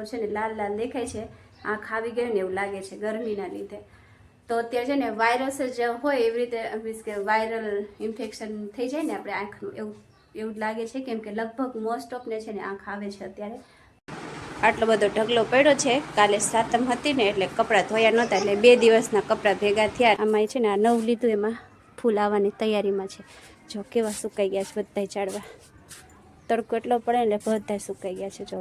છે ને લાલ લાલ દેખાય છે, આંખ આવી ગઈ ને એવું લાગે છે ગરમીના લીધે. તો અત્યારે છે ને વાયરસ જ હોય એવી રીતે, મીન્સ કે વાયરલ ઇન્ફેક્શન થઈ જાય ને આપણે આંખનું, એવું જ લાગે છે. કેમ કે લગભગ મોસ્ટ ઓફને છે ને આંખ આવે છે અત્યારે. આટલો બધો ઢગલો પડ્યો છે. કાલે સાતમ હતી ને એટલે કપડાં ધોયા નહોતા, એટલે 2 દિવસના કપડાં ભેગા થયા. આમાં છે ને આ નવ લીધું, એમાં ફૂલ આવવાની તૈયારીમાં છે. જો કેવા સુકાઈ ગયા છે બધાય ઝાડવા, તડકો એટલો પડે એટલે બધાય સુકાઈ ગયા છે. જો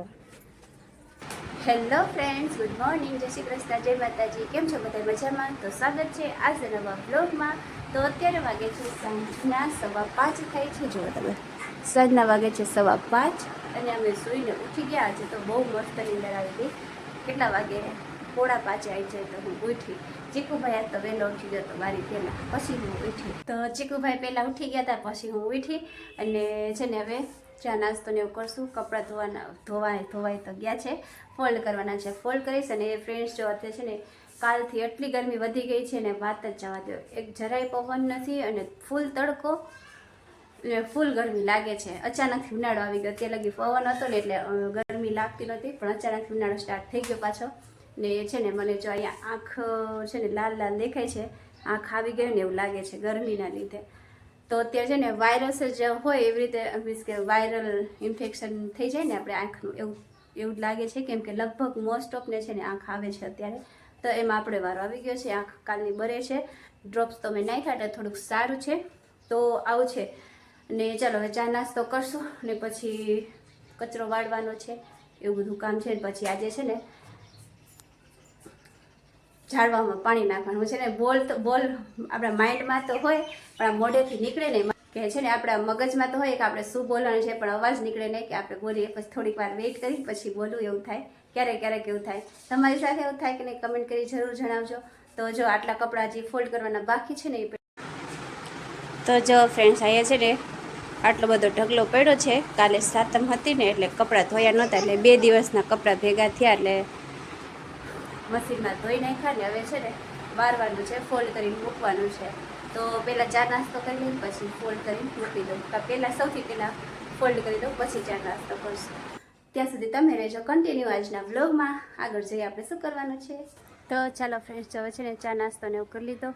હેલો ફ્રેન્ડ્સ, ગુડ મોર્નિંગ, જય શ્રી કૃષ્ણ, જય માતાજી. કેમ છો બધા? મજામાં? તો સ્વાગત છે આજના નવા બ્લોગમાં. તો અત્યારે વાગે છે સાંજના 5:15 થાય છે. જો તમે, સાંજના વાગે છે 5:15 અને અમે સૂઈને ઉઠી ગયા. આજે તો બહુ મસ્ત નીંદર આવી ગઈ. કેટલા વાગે? 4:45 આવી જાય તો હું ઉઠી. ચીકુભાઈ આજ તો વહેલો ઉઠી ગયો તો મારી પહેલાં, પછી હું ઉઠી. તો ચીકુભાઈ પહેલાં ઉઠી ગયા હતા, પછી હું ઉઠી. અને છે ને હવે ચા નાસ્તો ને એવું કરશું. કપડાં ધોવાય તો ગયા છે, ફોલ્ડ કરવાના છે, ફોલ્ડ કરીશ. અને એ ફ્રેન્ડ્સ જો અત્યારે છે ને કાલથી એટલી ગરમી વધી ગઈ છે ને વાત જ જવા દો. એક જરાય પવન નથી અને ફૂલ તડકો ને ફૂલ ગરમી લાગે છે. અચાનકથી ઉનાળો આવી ગયો. તે લગી પવન હતો ને એટલે ગરમી લાગતી નહોતી, પણ અચાનકથી ઉનાળો સ્ટાર્ટ થઈ ગયો પાછો. ને એ છે ને મને જો અહીંયા આંખ છે ને લાલ લાલ દેખાય છે, આંખ આવી ગઈ ને એવું લાગે છે ગરમીના લીધે. તો અત્યારે છે ને વાયરસ જ હોય એવી રીતે, મીન્સ કે વાયરલ ઇન્ફેક્શન થઈ જાય ને આપણે આંખનું, એવું જ લાગે છે. કેમ કે લગભગ મોસ્ટ ઓફને છે ને આંખ આવે છે અત્યારે. તો એમાં આપણે વારો આવી ગયો છે. આંખ કાલની બરે છે, ડ્રોપ્સ તો મેં નાખ્યા એટલે થોડુંક સારું છે. તો આવું છે. ને ચાલો હવે ચા નાસ્તો કરશું ને પછી કચરો વાળવાનો છે, એવું બધું કામ છે. પછી આજે છે ને ઝાડવામાં પાણી નાખવાનું છે. ને બોલ આપણા માઇન્ડમાં તો હોય પણ આ મોઢેથી નીકળે નહીં. કે છે ને આપણા મગજમાં તો હોય કે આપણે શું બોલવાનું છે, પણ અવાજ નીકળે નહીં કે આપણે બોલીએ. પછી થોડીક વાર વેઇટ કરી પછી બોલવું, એવું થાય. ક્યારેક એવું થાય. તમારી સાથે એવું થાય કે નહીં? કમેન્ટ કરી જરૂર જણાવજો. તો જો આટલા કપડાં હજી ફોલ્ડ કરવાના બાકી છે ને એ. તો જો ફ્રેન્ડ્સ, અહીંયા છે ને આટલો બધો ઢગલો પડ્યો છે. કાલે સાતમ હતી ને એટલે કપડાં ધોયા નહોતા, એટલે 2 દિવસના કપડાં ભેગા થયા એટલે મશીનમાં ધોઈ નાખ્યા. ને હવે છે ને વારવાનું છે, ફોલ્ડ કરીને મૂકવાનું છે. તો પહેલાં ચા નાસ્તો કરી લઈને પછી ફોલ્ડ કરીને મૂકી દઉં. પહેલાં સૌથી પહેલાં ફોલ્ડ કરી દઉં, પછી ચા નાસ્તો કરશું. ત્યાં સુધી તમે રહેજો કન્ટિન્યુ આજના વ્લોગમાં. આગળ જઈએ આપણે શું કરવાનું છે. તો ચાલો ફ્રેન્ડ્સ, હવે છે ને ચા નાસ્તો ને એવું કરી લીધો,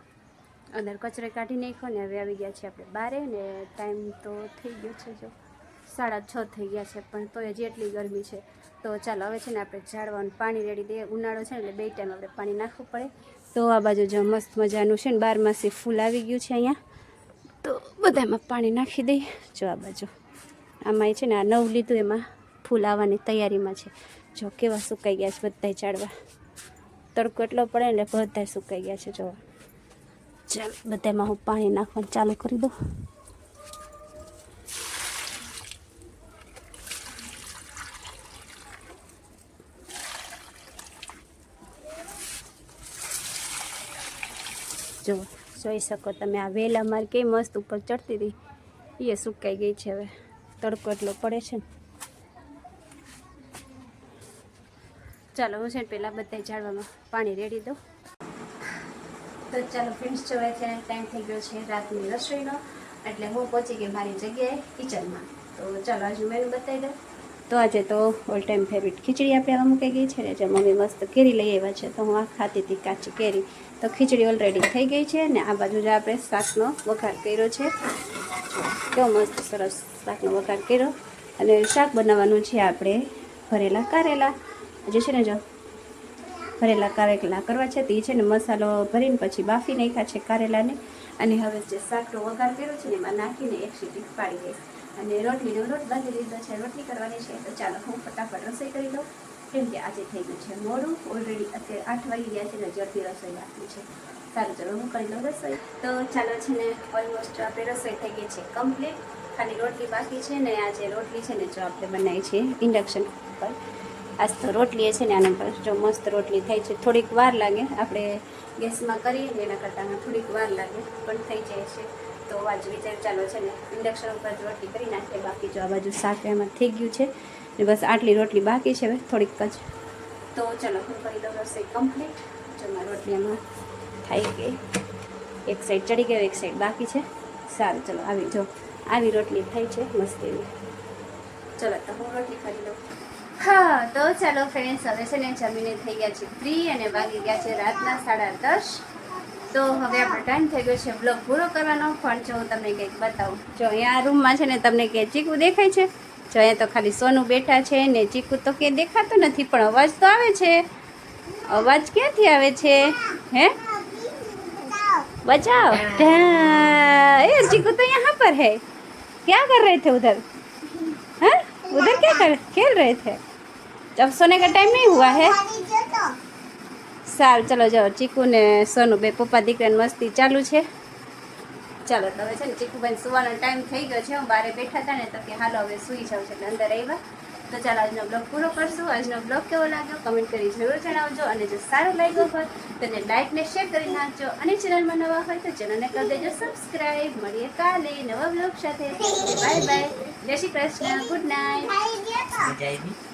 અંદર કચરો કાઢી નાખ્યો ને હવે આવી ગયા છે આપણે બારે. ને ટાઈમ તો થઈ ગયો છે, જો 6:30 થઈ ગયા છે, પણ તોય હજી એટલી ગરમી છે. તો ચાલો હવે છે ને આપણે ઝાડવાનું પાણી રેડી દઈએ. ઉનાળો છે ને એટલે 2 ટાઈમ આપણે પાણી નાખવું પડે. તો આ બાજુ જો મસ્ત મજાનું છે ને 12માસી ફૂલ આવી ગયું છે અહીંયા, તો બધામાં પાણી નાખી દઈએ. જો આ બાજુ આમાં છે ને આ નવ લીધું, એમાં ફૂલ આવવાની તૈયારીમાં છે. જો કેવા સુકાઈ ગયા છે બધાય ઝાડવા, તડકો એટલો પડે એટલે બધાય સુકાઈ ગયા છે. જો ચાલ બધામાં હું પાણી નાખવાનું ચાલુ કરી દઉં. જો જોઈ શકો તમે, આ વેલ અમારે કેવી મસ્ત ઉપર ચડતી હતી, એ સુકાઈ ગઈ છે. હવે તડકો એટલો પડે છે ને. ચાલો હું છે ને પહેલાં બધા ઝાડવામાં પાણી રેડી દઉં. તો ચાલો ફ્રેન્ડ્સ, જોવાય છે ટાઈમ થઈ ગયો છે રાતની રસોઈનો, એટલે હું પહોંચી ગઈ મારી જગ્યાએ કિચનમાં. તો ચાલો આજે મેનુ બતાવી દઉં. તો આજે તો ઓલ ટાઈમ ફેવરિટ ખીચડી આપણે આમાં મૂકી ગઈ છે ને. જે મમ્મી મસ્ત કેરી લઈ આવ્યા છે, તો હું આ ખાતી હતી કાચી કેરી. તો ખીચડી ઓલરેડી થઈ ગઈ છે. ને આ બાજુ જે આપણે શાકનો વઘાર કર્યો છે, કેવો મસ્ત સરસ શાકનો વઘાર કર્યો. અને શાક બનાવવાનું છે આપણે ભરેલા કારેલા. જે છે ને જો ભરેલા કારેલા કરવા છે, તો એ છે ને મસાલો ભરીને પછી બાફી નાખ્યા છે કારેલાને. અને હવે જે શાકનો વઘાર કર્યો છે ને એમાં નાખીને એક સીટી પાડી દઈશ. અને રોટલીનો લોટ બાંધી દીધો છે, રોટલી કરવાની છે. તો ચાલો હું ફટાફટ રસોઈ કરી દઉં, કેમ કે આજે થઈ ગયું છે મોડું. ઓલરેડી અત્યારે 8 વાગી ગયા છે ને જલ્દી રસોઈ બાકી છે. સારું ચાલો હું કરી લઉં રસોઈ. તો ચાલો છે ને ઓલમોસ્ટ આપણે રસોઈ થઈ ગઈ છે કમ્પ્લીટ. ખાલી રોટલી બાકી છે. ને આ જે રોટલી છે ને જો આપણે બનાવી છે ઇન્ડક્શન ઉપર. આજ તો રોટલી છે ને આના પર જો મસ્ત રોટલી થઈ છે. થોડીક વાર લાગે, આપણે ગેસમાં કરીએ ને એના કરતાં થોડીક વાર લાગે, પણ થઈ જાય છે. તો આજ વિચાર ચાલો છે ને ઇન્ડક્શન ઉપર જ રોટલી કરી નાખીએ. બાકી જો આ બાજુ શાક એમાં થઈ ગયું છે ને, બસ આટલી રોટલી બાકી છે હવે થોડીક જ. તો ચાલો હું કરી દઉં રસોઈ કમ્પ્લીટ. જો મારી રોટલી એમાં થઈ ગઈ, એક સાઈડ ચડી ગયો, એક સાઈડ બાકી છે. સારું ચલો આવી રોટલી થઈ છે મસ્ત એવી. ચલો તો હું રોટલી કરી દઉં. હા તો ચાલો ફ્રેન્ડ્સ, હવે છે ને જમીને થઈ ગયા છે ફ્રી અને વાગી ગયા છે રાતના 10:30. તો હવે આપણો ટાઈમ થઈ ગયો છે બ્લોગ પૂરો કરવાનો. પણ જો હું તમને કંઈક બતાવું, જો અહીંયા રૂમમાં છે ને તમને કે ચીકુ દેખાય છે? જો અહીંયા તો ખાલી સોનું બેઠા છે ને ચીકુ તો ક્યાંય દેખાતું નથી, પણ અવાજ તો આવે છે. અવાજ ક્યાંથી આવે છે? હે बचाओ। ए चीकू तो यहाँ पर है, क्या कर रहे थे उधर? हाँ उधर क्या खेल रहे थे? जब सोने का टाइम नहीं हुआ है। साल चलो जाओ, चीकू ने सोनू बे पप्पा दीकरानी मस्ती चालू है. ચાલો તો હવે છે ને ચીકુભાઈ સુવાનો ટાઈમ થઈ ગયો છે. હું બહાર બેઠા હતા ને તો કે હાલો હવે સૂઈ જાઉં છે, એટલે અંદર આવ્યા. તો ચાલો આજનો બ્લોગ પૂરો કરશું. આજનો બ્લોગ કેવો લાગ્યો કમેન્ટ કરી જરૂર જણાવજો, અને જો સારો લાગ્યો હોય તો એને લાઈક ને શેર કરી નાખજો, અને ચેનલમાં નવા હોય તો ચેનલને કરી દેજો સબસ્ક્રાઈબ. મળીએ કાલે નવા બ્લોગ સાથે. બાય બાય, જય શ્રી કૃષ્ણ, ગુડ નાઇટ.